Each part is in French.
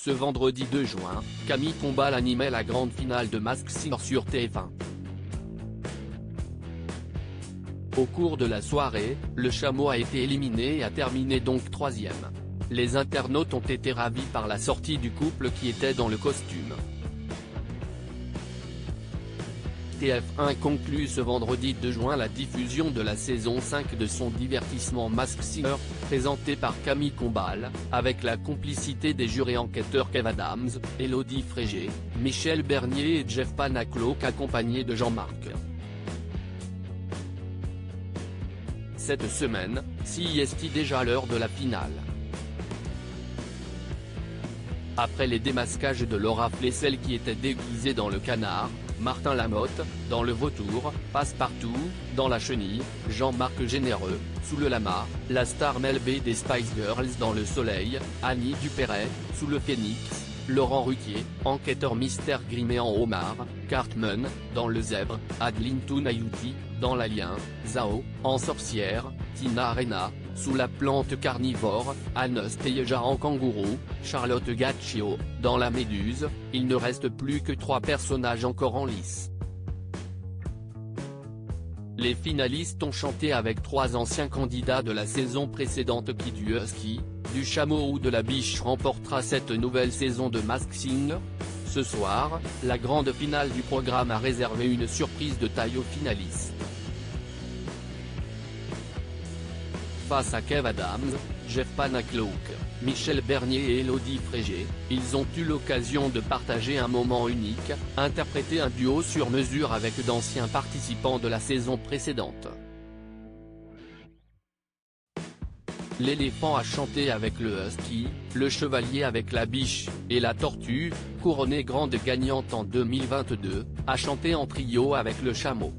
Ce vendredi 2 juin, Camille Combal animait la grande finale de Masked Singer sur TF1. Au cours de la soirée, le chameau a été éliminé et a terminé donc troisième. Les internautes ont été ravis par la sortie du couple qui était dans le costume. TF1 conclut ce vendredi 2 juin la diffusion de la saison 5 de son divertissement Masked Singer, présenté par Camille Combal, avec la complicité des jurés enquêteurs Kev Adams, Élodie Frégé, Michel Bernier et Jeff Panacloak accompagnés de Jean-Marc. Cette semaine, si est déjà l'heure de la finale. Après les démasquages de Laura Flessel qui était déguisée dans le canard, Martin Lamotte, dans le vautour, Passepartout, dans la chenille, Jean-Marc Généreux, sous le lama, la star Mel B des Spice Girls dans le soleil, Annie Dupéret, sous le phénix, Laurent Ruquier, enquêteur mystère grimé en homard, Cartman, dans le zèbre, Adeline Tounayouti, dans l'alien, Zao, en sorcière, Tina Arena, sous la plante carnivore, Anos Teyeja en kangourou, Charlotte Gaccio, dans la méduse. Il ne reste plus que 3 personnages encore en lice. Les finalistes ont chanté avec 3 anciens candidats de la saison précédente qui du husky, du chameau ou de la biche remportera cette nouvelle saison de Masked Singer. Ce soir, la grande finale du programme a réservé une surprise de taille aux finalistes. Face à Kev Adams, Jeff Panacloak, Michel Bernier et Élodie Frégé, ils ont eu l'occasion de partager un moment unique, interpréter un duo sur mesure avec d'anciens participants de la saison précédente. L'éléphant a chanté avec le husky, le chevalier avec la biche, et la tortue, couronnée grande gagnante en 2022, a chanté en trio avec le chameau.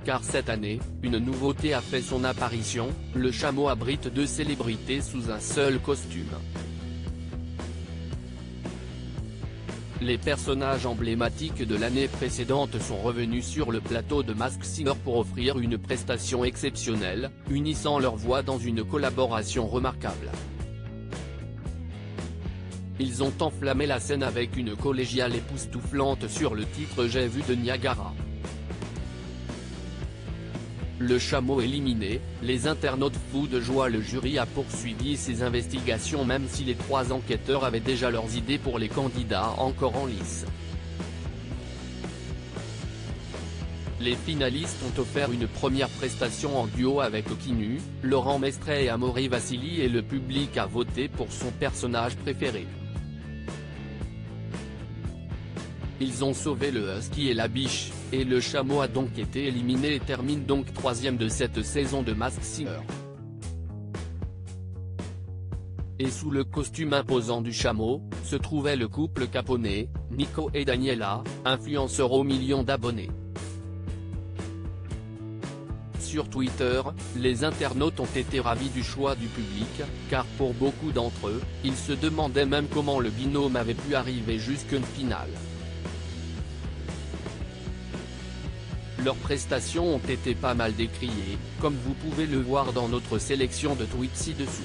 Car cette année, une nouveauté a fait son apparition, le chameau abrite 2 célébrités sous un seul costume. Les personnages emblématiques de l'année précédente sont revenus sur le plateau de Masked Singer pour offrir une prestation exceptionnelle, unissant leurs voix dans une collaboration remarquable. Ils ont enflammé la scène avec une collégiale époustouflante sur le titre J'ai vu de Niagara. Le chameau éliminé, les internautes fous de joie. Le jury a poursuivi ses investigations même si les 3 enquêteurs avaient déjà leurs idées pour les candidats encore en lice. Les finalistes ont offert une première prestation en duo avec Okinu, Laurent Mestret et Amaury Vassili et le public a voté pour son personnage préféré. Ils ont sauvé le husky et la biche, et le chameau a donc été éliminé et termine donc 3e de cette saison de Masked Singer. Et sous le costume imposant du chameau, se trouvait le couple caponais, Nico et Daniela, influenceurs aux millions d'abonnés. Sur Twitter, les internautes ont été ravis du choix du public, car pour beaucoup d'entre eux, ils se demandaient même comment le binôme avait pu arriver jusqu'en finale. Leurs prestations ont été pas mal décriées, comme vous pouvez le voir dans notre sélection de tweets ci-dessous.